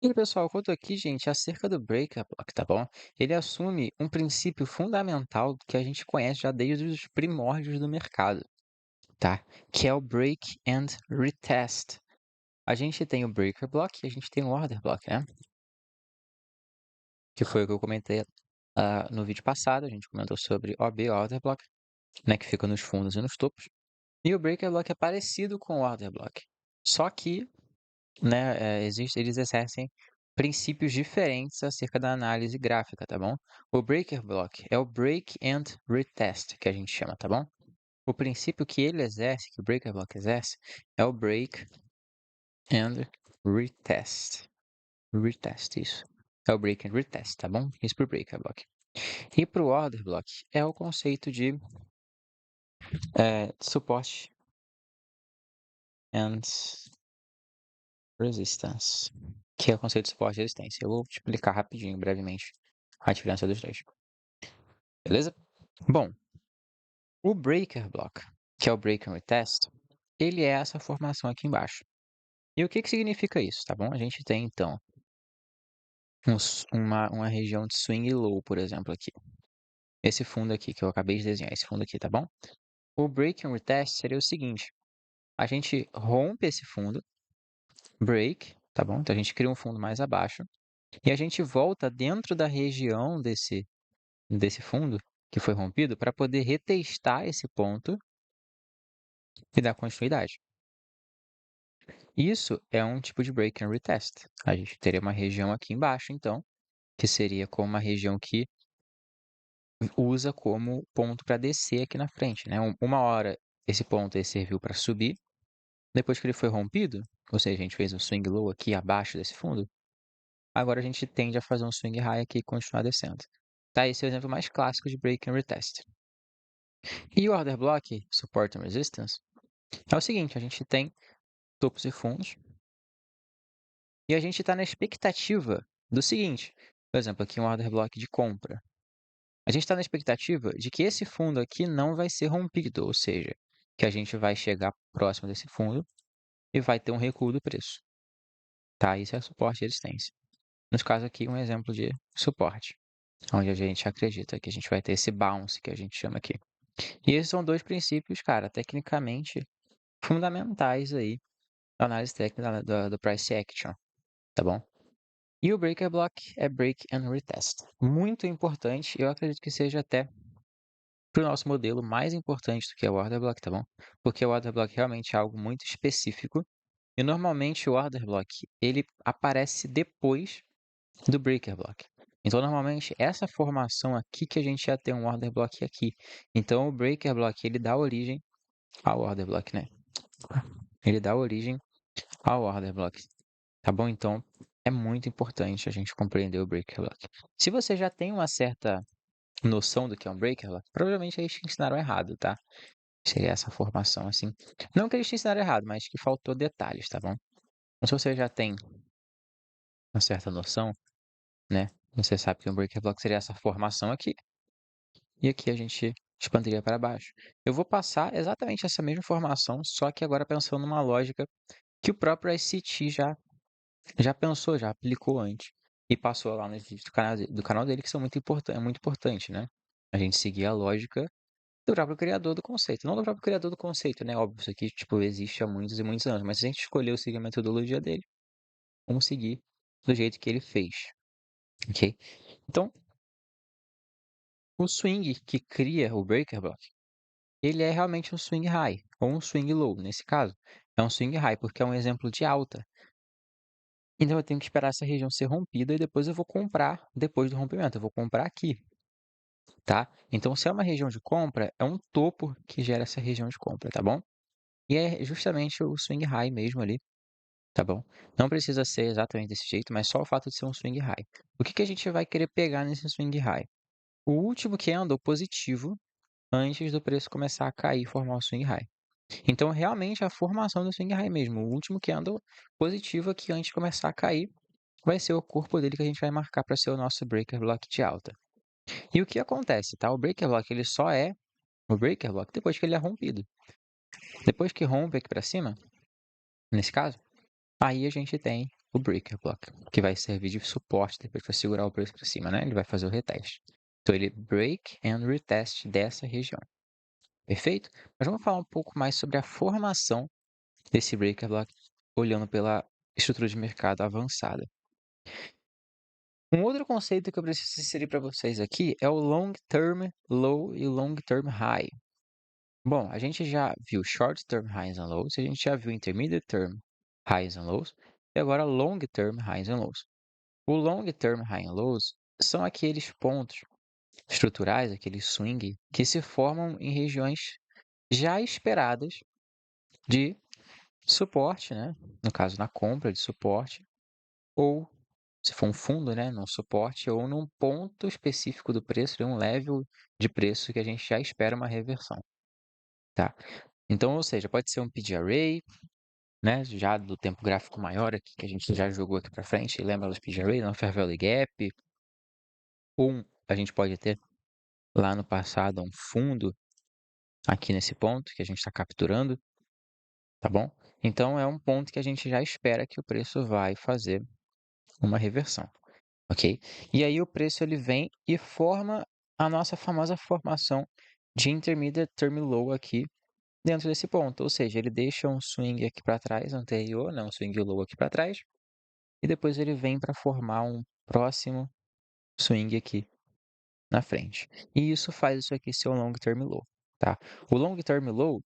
E aí, pessoal, eu conto aqui, gente, acerca do Breaker Block, tá bom? Ele assume um princípio fundamental que a gente conhece já desde os primórdios do mercado, tá? Que é o Break and Retest. A gente tem o Breaker Block e a gente tem o Order Block, né? Que foi o que eu comentei no vídeo passado. A gente comentou sobre OB, Order Block, né? Que fica nos fundos e nos topos. E o Breaker Block é parecido com o Order Block. Só que né, eles exercem princípios diferentes acerca da análise gráfica, tá bom? O Breaker Block é o Break and Retest, que a gente chama, tá bom? O princípio que ele exerce, que o Breaker Block exerce, é o Break and Retest. Retest, isso. É o Break and Retest, tá bom? Isso pro Breaker Block. E pro Order Block é o conceito de suporte and resistance, que é o conceito de suporte e resistência. Eu vou te explicar rapidinho, brevemente, a diferença dos dois. Beleza? Bom, o Breaker Block, que é o Break and Retest, ele é essa formação aqui embaixo. E o que significa isso, tá bom? A gente tem, então, uma região de swing low, por exemplo, aqui. Esse fundo aqui, que eu acabei de desenhar, esse fundo aqui, tá bom? O Break and Retest seria o seguinte. A gente rompe esse fundo, break, tá bom? Então, a gente cria um fundo mais abaixo. E a gente volta dentro da região desse fundo que foi rompido para poder retestar esse ponto e dar continuidade. Isso é um tipo de break and retest. A gente teria uma região aqui embaixo, então, que seria como uma região que usa como ponto para descer aqui na frente, né? Uma hora esse ponto aí serviu para subir, depois que ele foi rompido, ou seja, a gente fez um swing low aqui abaixo desse fundo, agora a gente tende a fazer um swing high aqui e continuar descendo. Tá? Esse é o exemplo mais clássico de break and retest. E o order block, support and resistance, é o seguinte, a gente tem topos e fundos, e a gente está na expectativa do seguinte, por exemplo, aqui um order block de compra. A gente está na expectativa de que esse fundo aqui não vai ser rompido, ou seja, que a gente vai chegar próximo desse fundo e vai ter um recuo do preço. Tá? Isso é suporte e resistência. Nos casos aqui, um exemplo de suporte, onde a gente acredita que a gente vai ter esse bounce que a gente chama aqui. E esses são dois princípios, cara, tecnicamente fundamentais aí da análise técnica do price action, tá bom? E o breaker block é break and retest. Muito importante, eu acredito que seja até para o nosso modelo mais importante do que o order block, tá bom? Porque o order block realmente é algo muito específico e normalmente o order block ele aparece depois do breaker block. Então normalmente essa formação aqui que a gente já tem um order block aqui. Então o breaker block ele dá origem ao order block, né? Ele dá origem ao order block. Tá bom? Então, é muito importante a gente compreender o breaker block. Se você já tem uma certa noção do que é um breaker block, provavelmente eles te ensinaram errado, tá? Seria essa formação assim. Não que eles te ensinaram errado, mas que faltou detalhes, tá bom? Então, se você já tem uma certa noção, né? Você sabe que um breaker block seria essa formação aqui. E aqui a gente expandiria para baixo. Eu vou passar exatamente essa mesma informação, só que agora pensando numa lógica que o próprio ICT já pensou, já aplicou antes e passou lá nos vídeos do canal dele que são é muito importante, né? A gente seguir a lógica do próprio criador do conceito. Não do próprio criador do conceito, né? Óbvio, isso aqui, tipo, existe há muitos e muitos anos, mas se a gente escolheu seguir a metodologia dele, vamos seguir do jeito que ele fez, ok? Então, o swing que cria o breaker block, ele é realmente um swing high, ou um swing low, nesse caso. É um swing high, porque é um exemplo de alta. Então eu tenho que esperar essa região ser rompida e depois eu vou comprar depois do rompimento. Eu vou comprar aqui, tá? Então se é uma região de compra, é um topo que gera essa região de compra, tá bom? E é justamente o swing high mesmo ali, tá bom? Não precisa ser exatamente desse jeito, mas só o fato de ser um swing high. O que a gente vai querer pegar nesse swing high? O último candle positivo antes do preço começar a cair e formar o swing high. Então, realmente, a formação do swing high mesmo, o último candle positivo aqui antes de começar a cair, vai ser o corpo dele que a gente vai marcar para ser o nosso breaker block de alta. E o que acontece, tá? O breaker block ele só é o breaker block depois que ele é rompido. Depois que rompe aqui para cima, nesse caso, aí a gente tem o breaker block, que vai servir de suporte depois para segurar o preço para cima, né? Ele vai fazer o reteste. Então ele break and retest dessa região. Perfeito? Mas vamos falar um pouco mais sobre a formação desse breaker block, olhando pela estrutura de mercado avançada. Um outro conceito que eu preciso inserir para vocês aqui é o long term low e long term high. Bom, a gente já viu short term highs and lows, a gente já viu intermediate term highs and lows, e agora long term highs and lows. O long term high and lows são aqueles pontos estruturais, aquele swing, que se formam em regiões já esperadas de suporte, né? No caso, na compra de suporte, ou se for um fundo, né, num suporte, ou num ponto específico do preço, de um level de preço que a gente já espera uma reversão, tá? Então, ou seja, pode ser um PD Array, né, já do tempo gráfico maior aqui, que a gente já jogou aqui para frente, lembra dos PD Array, não Fair Value Gap, ou a gente pode ter lá no passado um fundo aqui nesse ponto que a gente está capturando, tá bom? Então, é um ponto que a gente já espera que o preço vai fazer uma reversão, ok? E aí o preço ele vem e forma a nossa famosa formação de intermediate term low aqui dentro desse ponto, ou seja, ele deixa um swing aqui para trás anterior, né, um swing low aqui para trás, e depois ele vem para formar um próximo swing aqui na frente. E isso faz isso aqui ser um long term low, tá? O long term low,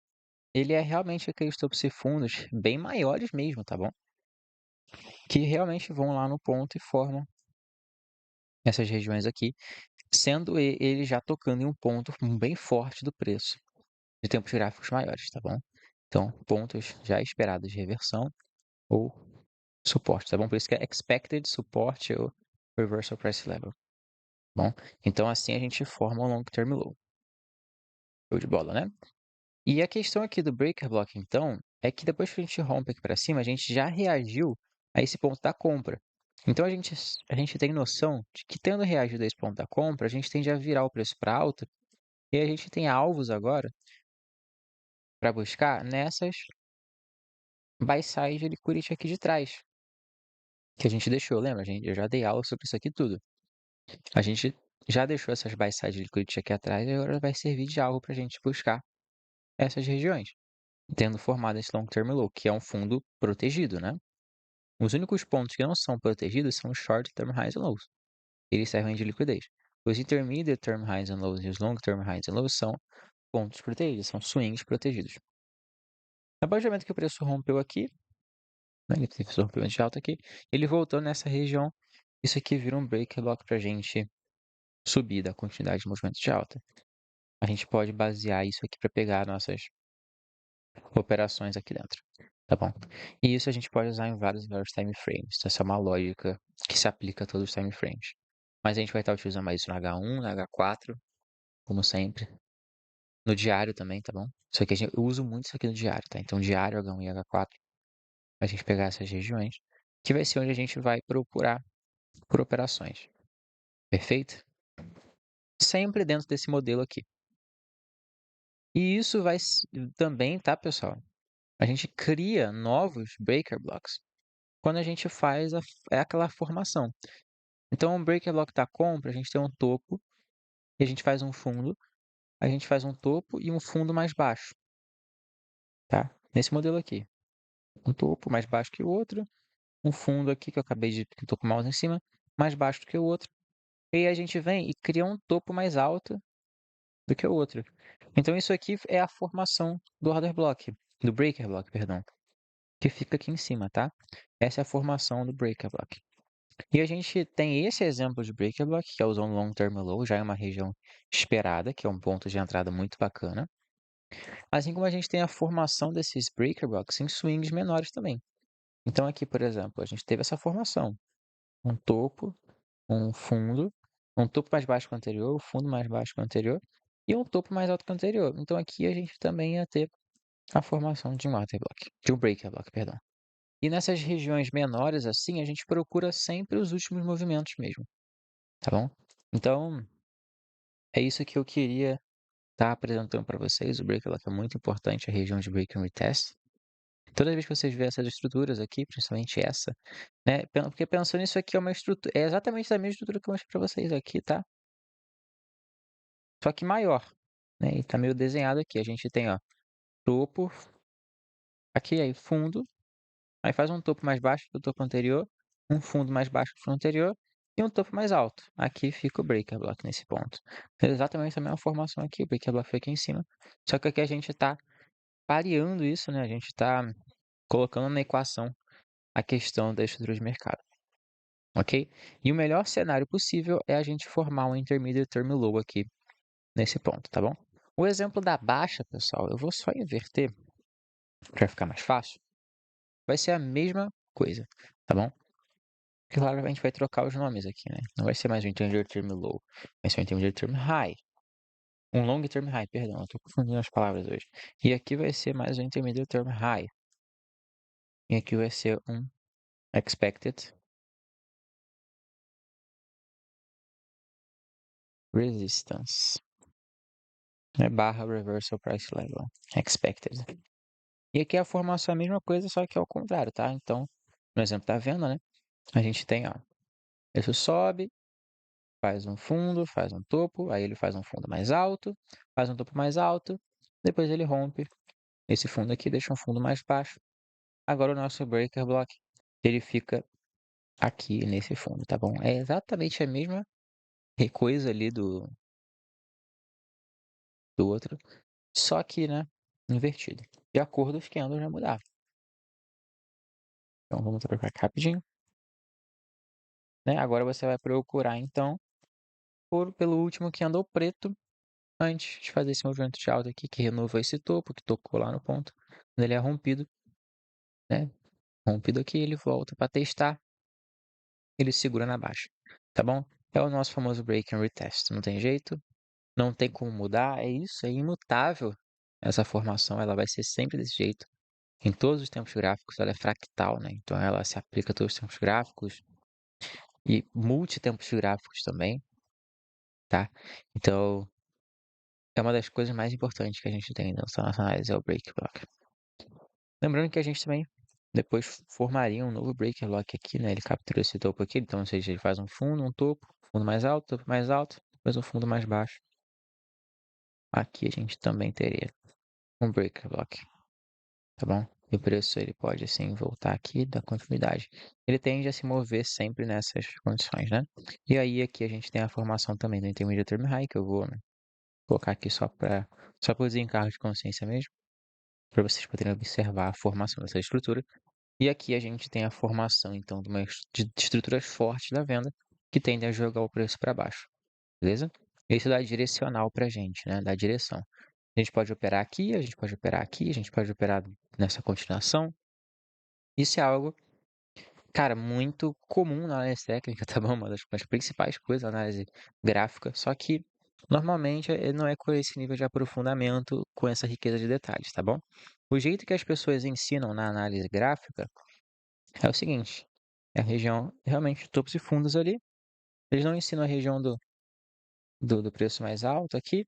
ele é realmente aqueles topos e fundos bem maiores mesmo, tá bom? Que realmente vão lá no ponto e formam essas regiões aqui, sendo ele já tocando em um ponto bem forte do preço, de tempos gráficos maiores, tá bom? Então, pontos já esperados de reversão ou suporte, tá bom? Por isso que é expected support ou reversal price level, tá bom? Então, assim a gente forma um long term low. Show de bola, né? E a questão aqui do breaker block, então, é que depois que a gente rompe aqui para cima, a gente já reagiu a esse ponto da compra. Então, a gente tem noção de que, tendo reagido a esse ponto da compra, a gente tende a virar o preço para alta e a gente tem alvos agora para buscar nessas buy side liquidity aqui de trás, que a gente deixou, lembra? Eu já dei aula sobre isso aqui tudo. A gente já deixou essas buy side liquidity aqui atrás e agora vai servir de algo para a gente buscar essas regiões, tendo formado esse long term low, que é um fundo protegido, né? Os únicos pontos que não são protegidos são os short term highs and lows. Eles servem de liquidez. Os intermediate term highs and lows e os long term highs and lows são pontos protegidos, são swings protegidos. A partir do momento que o preço rompeu aqui, né, ele teve esse rompimento de alta aqui, ele voltou nessa região, isso aqui vira um break block para a gente subir da continuidade de movimento de alta. A gente pode basear isso aqui para pegar nossas operações aqui dentro, tá bom? E isso a gente pode usar em vários time frames. Então, essa é uma lógica que se aplica a todos os time frames. Mas a gente vai estar utilizando mais isso no H1, no H4, como sempre. No diário também, tá bom? Só que eu uso muito isso aqui no diário, tá? Então, diário, H1 e H4, a gente pegar essas regiões, que vai ser onde a gente vai procurar por operações. Perfeito? Sempre dentro desse modelo aqui. E isso vai também, tá, pessoal? A gente cria novos breaker blocks quando a gente faz aquela formação. Então, o breaker block da compra, a gente tem um topo, e a gente faz um fundo, a gente faz um topo e um fundo mais baixo, tá? Nesse modelo aqui. Um topo mais baixo que o outro, um fundo aqui que eu acabei de que eu tô com o mouse em cima, mais baixo do que o outro. E aí a gente vem e cria um topo mais alto do que o outro. Então isso aqui é a formação do order block, do breaker block, perdão, que fica aqui em cima, tá? Essa é a formação do breaker block. E a gente tem esse exemplo de breaker block, que é o zone long term low, já é uma região esperada, que é um ponto de entrada muito bacana. Assim como a gente tem a formação desses breaker blocks em swings menores também. Então aqui, por exemplo, a gente teve essa formação, um topo, um fundo, um topo mais baixo que o anterior, um fundo mais baixo que o anterior e um topo mais alto que o anterior. Então aqui a gente também ia ter a formação de um order block, de um breaker block, perdão. E nessas regiões menores assim, a gente procura sempre os últimos movimentos mesmo, tá bom? Então, é isso que eu queria estar apresentando para vocês. O breaker block é muito importante, a região de break and retest. toda vez que vocês verem essas estruturas aqui, principalmente essa, né, porque pensando nisso aqui é exatamente a mesma estrutura que eu mostrei pra vocês aqui, tá, só que maior, né, e tá meio desenhado aqui. A gente tem, ó, topo, aqui, aí fundo, aí faz um topo mais baixo que o topo anterior, um fundo mais baixo que o fundo anterior e um topo mais alto. Aqui fica o breaker block nesse ponto. É exatamente a mesma formação aqui, o breaker block fica aqui em cima, só que aqui a gente tá pareando isso, né, a gente tá colocando na equação a questão da estrutura de mercado, ok? E o melhor cenário possível é a gente formar um intermediate term low aqui nesse ponto, tá bom? O exemplo da baixa, pessoal, eu vou só inverter para ficar mais fácil. Vai ser a mesma coisa, tá bom? Claro, a gente vai trocar os nomes aqui, né? Não vai ser mais um intermediate term low, vai ser um intermediate term high. Um long term high, perdão, eu tô confundindo as palavras hoje. E aqui vai ser mais um intermediate term high. E aqui vai ser um expected resistance. Barra reversal price level. Expected. E aqui a formação é a mesma coisa, só que ao contrário, tá? Então, no exemplo da venda, né? A gente tem, ó, isso sobe, faz um fundo, faz um topo, aí ele faz um fundo mais alto, faz um topo mais alto, depois ele rompe esse fundo aqui, deixa um fundo mais baixo. Agora o nosso breaker block, ele fica aqui nesse fundo, tá bom? É exatamente a mesma coisa ali do outro, só que, né, invertido. De acordo com os candles já mudaram. Então vamos trocar aqui rapidinho, né? Agora você vai procurar então pelo último candle preto antes de fazer esse movimento de alta aqui, que renovou esse topo, que tocou lá no ponto. Quando ele é rompido, né? Rompido aqui, ele volta para testar, ele segura na baixa, tá bom? É o nosso famoso break and retest, não tem jeito, não tem como mudar, é isso, é imutável. Essa formação, ela vai ser sempre desse jeito. Em todos os tempos gráficos, ela é fractal, né? Então ela se aplica a todos os tempos gráficos e multitempos gráficos também, tá? Então, é uma das coisas mais importantes que a gente tem nessa nossa análise, é o break block. Lembrando que a gente também depois formaria um novo breaker block aqui, né? Ele captura esse topo aqui, então, ou seja, ele faz um fundo, um topo mais alto, depois um fundo mais baixo. Aqui a gente também teria um breaker block, tá bom? E o preço ele pode assim voltar aqui da continuidade. Ele tende a se mover sempre nessas condições, né? E aí aqui a gente tem a formação também do intermediate term high, que eu vou, né, colocar aqui só por desencargo de consciência mesmo, para vocês poderem observar a formação dessa estrutura. E aqui a gente tem a formação, então, de estruturas fortes da venda, que tendem a jogar o preço para baixo, beleza? Isso dá direcional para a gente, né? Dá direção. A gente pode operar aqui, a gente pode operar aqui, a gente pode operar nessa continuação. Isso é algo, cara, muito comum na análise técnica, tá bom? Uma das principais coisas da análise gráfica, só que normalmente não é com esse nível de aprofundamento, com essa riqueza de detalhes, tá bom? O jeito que as pessoas ensinam na análise gráfica é o seguinte: é a região realmente de topos e fundos ali. Eles não ensinam a região do preço mais alto aqui,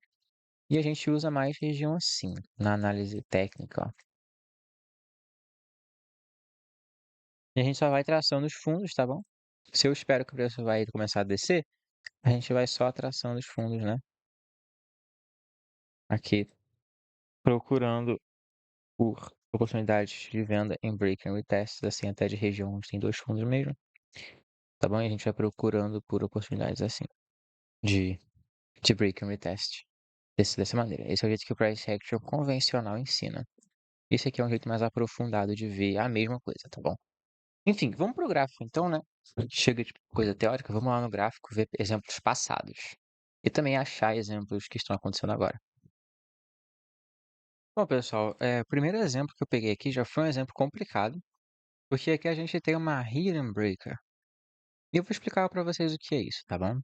e a gente usa mais região assim, na análise técnica, ó. E a gente só vai traçando os fundos, tá bom? Se eu espero que o preço vai começar a descer, a gente vai só traçando os fundos, né? Aqui, procurando por oportunidades de venda em break and retest, assim, até de região onde tem dois fundos mesmo, tá bom? E a gente vai procurando por oportunidades assim, de, de break and retest. Dessa maneira. Esse é o jeito que o price action convencional ensina. Esse aqui é um jeito mais aprofundado de ver a mesma coisa, tá bom? Enfim, vamos pro gráfico então, né? Chega de coisa teórica, vamos lá no gráfico ver exemplos passados. E também achar exemplos que estão acontecendo agora. Bom, pessoal, o primeiro exemplo que eu peguei aqui já foi um exemplo complicado, porque aqui a gente tem uma hidden breaker. E eu vou explicar para vocês o que é isso, tá bom?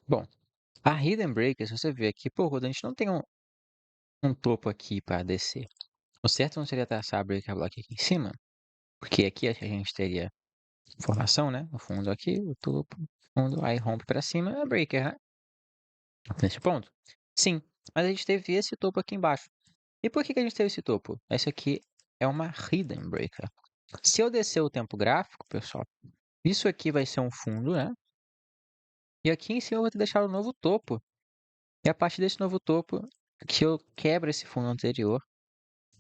Bom, a hidden breaker, se você ver aqui, pô, Rodan, a gente não tem um topo aqui para descer. O certo não seria traçar a breaker block aqui em cima, porque aqui a gente teria formação, né? O fundo aqui, o topo, fundo, aí rompe para cima, é breaker, né? Nesse ponto. Sim, mas a gente teve esse topo aqui embaixo. E por que a gente teve esse topo? Esse aqui é uma hidden breaker. Se eu descer o tempo gráfico, pessoal, isso aqui vai ser um fundo, né? E aqui em cima eu vou deixar o novo topo. E a partir desse novo topo, que eu quebro esse fundo anterior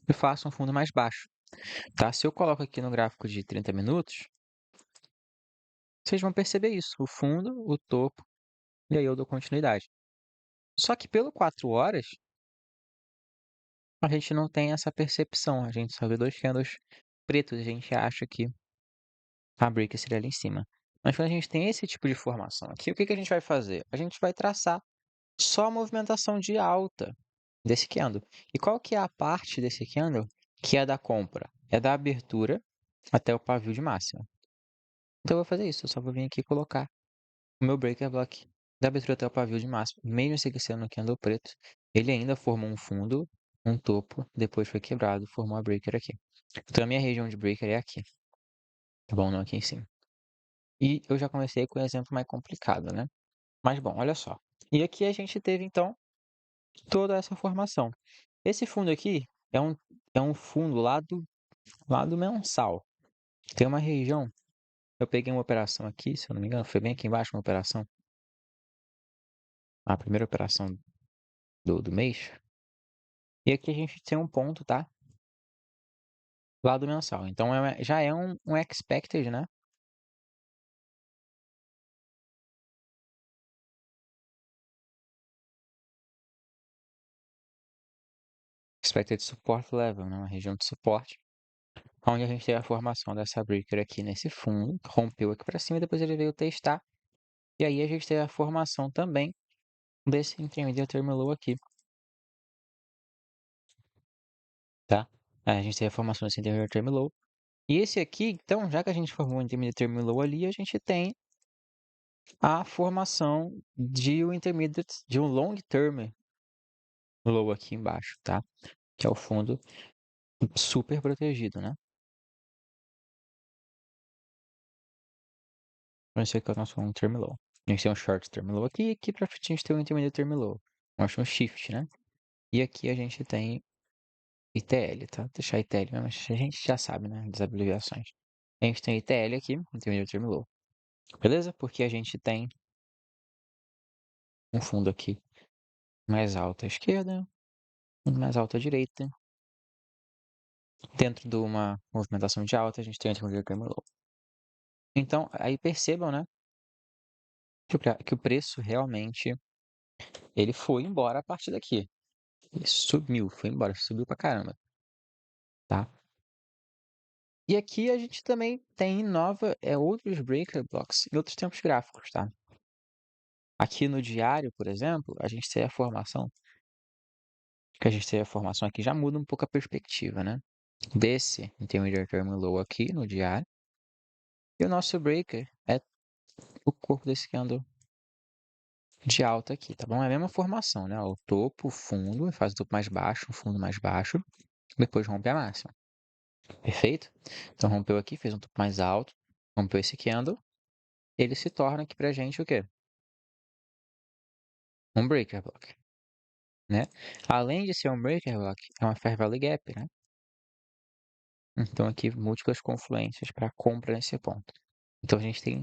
e faço um fundo mais baixo, tá? Se eu coloco aqui no gráfico de 30 minutos, vocês vão perceber isso, o fundo, o topo, e aí eu dou continuidade. Só que pelo 4 horas, a gente não tem essa percepção, a gente só vê dois candles pretos, a gente acha que a break seria ali em cima. Mas quando a gente tem esse tipo de formação aqui, o que que a gente vai fazer? A gente vai traçar só a movimentação de alta desse candle. E qual que é a parte desse candle que é da compra? É da abertura até o pavio de máxima. Então eu vou fazer isso, eu só vou vir aqui e colocar o meu breaker block da abertura até o pavio de máxima. Mesmo esse aqui sendo um candle preto, ele ainda formou um fundo, um topo, depois foi quebrado, formou a breaker aqui. Então a minha região de breaker é aqui, tá bom? Não aqui em cima. E eu já comecei com um exemplo mais complicado, né? Mas bom, olha só. E aqui a gente teve então toda essa formação. Esse fundo aqui é um fundo lá do mensal. Tem uma região. Eu peguei uma operação aqui, se eu não me engano, foi bem aqui embaixo uma operação. A primeira operação do mês. E aqui a gente tem um ponto, tá? Lá do mensal. Então já é um expected, né? Expected support level, né? Uma região de suporte. Onde a gente tem a formação dessa breaker aqui nesse fundo. Rompeu aqui para cima e depois ele veio testar. E aí a gente tem a formação também desse intermediate term low aqui, tá? Aí a gente tem a formação desse intermediate term low. E esse aqui, então, já que a gente formou o intermediate term low ali, a gente tem a formação de um intermediate, de um long term low aqui embaixo, tá? Que é o fundo super protegido, né? Esse aqui é o nosso long term low. A gente tem um short term low aqui, e aqui pra frente a gente tem um intermediate term low. Mostra um shift, né? E aqui a gente tem ITL, tá? Vou deixar ITL, mas a gente já sabe, né? Das abreviações. A gente tem ITL aqui, Intermediate Term Low. Beleza? Porque a gente tem um fundo aqui mais alto à esquerda, um mais alto à direita. Dentro de uma movimentação de alta, a gente tem o Intermediate Term Low. Então, aí percebam, né? Que o preço realmente ele foi embora a partir daqui. Ele subiu, foi embora, subiu pra caramba, tá? E aqui a gente também tem outros breaker blocks em outros tempos gráficos, tá? Aqui no diário, por exemplo, a gente tem a formação. Que a gente tem a formação aqui já muda um pouco a perspectiva, né? Desse intermediate term low aqui no diário. E o nosso breaker é o corpo desse candle de alta aqui, tá bom? É a mesma formação, né? O topo, o fundo, faz o topo mais baixo, o fundo mais baixo, depois rompe a máxima. Perfeito? Então rompeu aqui, fez um topo mais alto, rompeu esse candle, ele se torna aqui pra gente o quê? Um breaker block, né? Além de ser um breaker block, é uma fair value gap, né? Então aqui múltiplas confluências para compra nesse ponto. Então a gente tem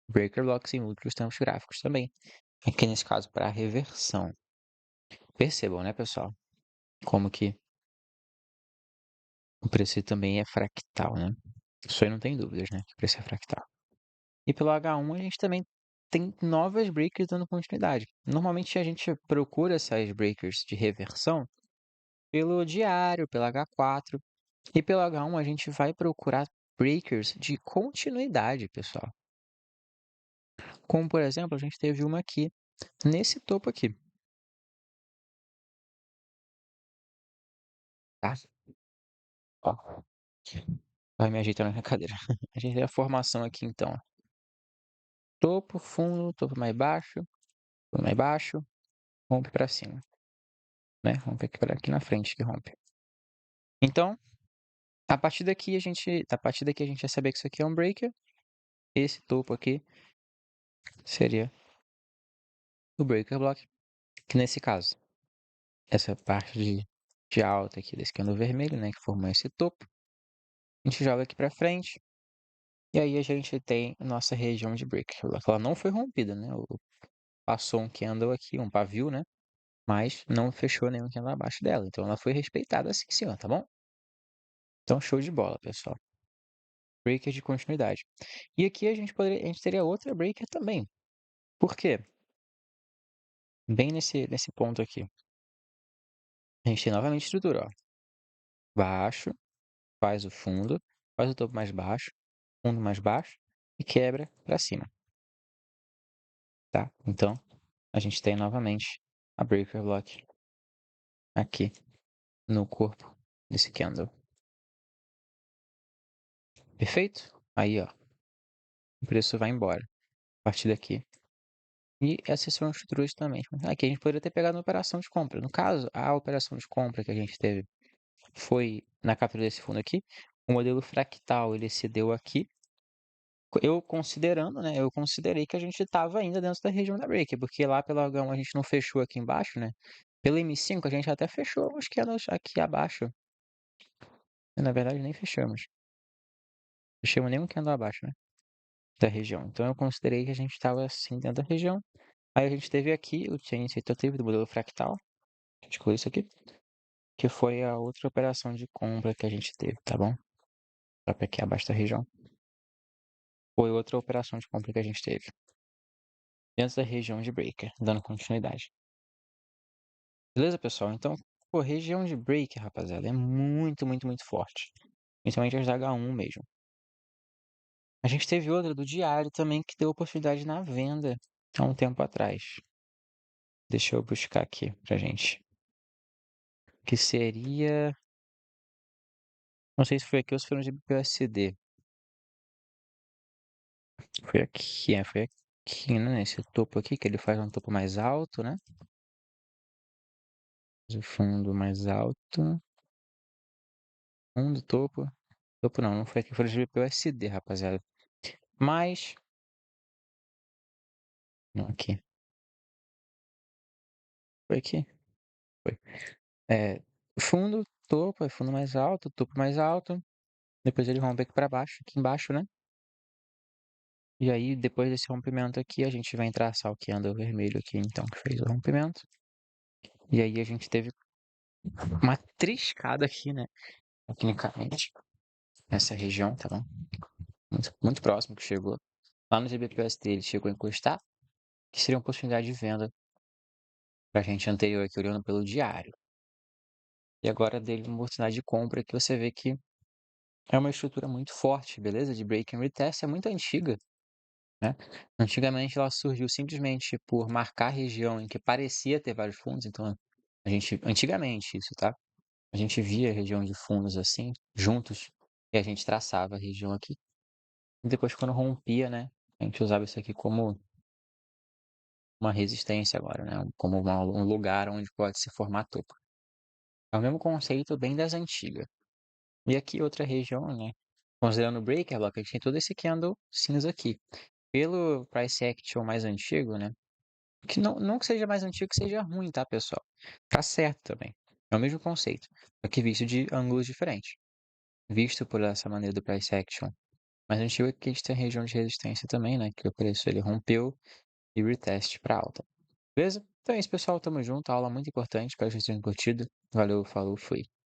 breaker blocks em múltiplos tempos gráficos também. Aqui nesse caso para reversão. Percebam, né, pessoal? Como que o preço também é fractal, né? Isso aí não tem dúvidas, né? Que o preço é fractal. E pelo H1 a gente também tem novas breakers dando continuidade. Normalmente a gente procura essas breakers de reversão pelo diário, pelo H4. E pelo H1 a gente vai procurar breakers de continuidade, pessoal. Como, por exemplo, a gente teve uma aqui, nesse topo aqui, tá? Ó, vai me ajeitar na cadeira. A gente tem a formação aqui, então. Topo, fundo, topo mais baixo, rompe para cima, né? Rompe aqui na frente que rompe. Então, a partir daqui a gente vai saber que isso aqui é um breaker. Esse topo aqui seria o breaker block, que nesse caso, essa parte de alta aqui desse candle vermelho, né, que formou esse topo. A gente joga aqui para frente, e aí a gente tem a nossa região de break. Ela não foi rompida, né? Passou um candle aqui, um pavio, né? Mas não fechou nenhum candle abaixo dela. Então ela foi respeitada assim em cima, tá bom? Então show de bola, pessoal. Breaker de continuidade. E aqui a gente teria outra breaker também. Por quê? Bem nesse ponto aqui. A gente tem novamente estrutura, ó. Baixo, faz o fundo, faz o topo mais baixo, fundo mais baixo e quebra para cima, tá? Então, a gente tem novamente a breaker block aqui no corpo desse candle. Perfeito? Aí, ó, o preço vai embora a partir daqui. E essas são as estruturas também. Aqui a gente poderia ter pegado uma operação de compra. No caso, a operação de compra que a gente teve foi na captura desse fundo aqui. O modelo fractal, ele se deu aqui. Eu considerando, né? Eu considerei que a gente estava ainda dentro da região da break, porque lá pela H1 a gente não fechou aqui embaixo, né? Pela M5 a gente até fechou os candles aqui abaixo. Na verdade, nem fechamos. Fechamos nem um candle abaixo, né? Da região. Então eu considerei que a gente estava assim dentro da região. Aí a gente teve aqui o chain teve do modelo fractal. A gente colocou isso aqui. Que foi a outra operação de compra que a gente teve, tá bom? Para aqui abaixo da região. Foi outra operação de compra que a gente teve. Dentro da região de breaker, dando continuidade. Beleza, pessoal? Então, pô, região de break, rapaziada, é muito, muito, muito forte. Principalmente as da H1 mesmo. A gente teve outra do diário também que deu oportunidade na venda há um tempo atrás. Deixa eu buscar aqui pra gente. Que seria. Não sei se foi aqui ou se foi no GBPUSD. Foi aqui, né? Esse topo aqui, que ele faz um topo mais alto, né? O fundo mais alto. Fundo, topo. Topo não, não foi aqui, foi no GBPUSD, rapaziada. Mas. Não, aqui. Foi aqui? Foi. É, fundo, topo, é fundo mais alto, topo mais alto. Depois ele rompe aqui pra baixo, aqui embaixo, né? E aí, depois desse rompimento aqui, a gente vai entrar salqueando o vermelho aqui, então, que fez o rompimento. E aí a gente teve uma triscada aqui, né? Tecnicamente, nessa região, tá bom? Muito, muito próximo que chegou. Lá no GBPUSD ele chegou a encostar, que seria uma possibilidade de venda pra gente anterior aqui, olhando pelo diário. E agora dele uma oportunidade de compra que você vê que é uma estrutura muito forte, beleza? De break and retest, é muito antiga, né? Antigamente ela surgiu simplesmente por marcar a região em que parecia ter vários fundos, então antigamente isso, tá? A gente via a região de fundos assim, juntos, e a gente traçava a região aqui. E depois quando rompia, né, a gente usava isso aqui como uma resistência agora, né? Como um lugar onde pode se formar topo. É o mesmo conceito bem das antigas. E aqui outra região, né? Considerando o breaker block, a gente tem todo esse candle cinza aqui. Pelo price action mais antigo, né? Que não que seja mais antigo que seja ruim, tá, pessoal? Tá certo também. É o mesmo conceito, só que visto de ângulos diferentes. Visto por essa maneira do price action mais antigo é que a gente tem a região de resistência também, né? Que o preço ele rompeu e retest para alta. Beleza? Então é isso, pessoal. Tamo junto. Aula muito importante. Espero que vocês tenham curtido. Valeu, falou, fui.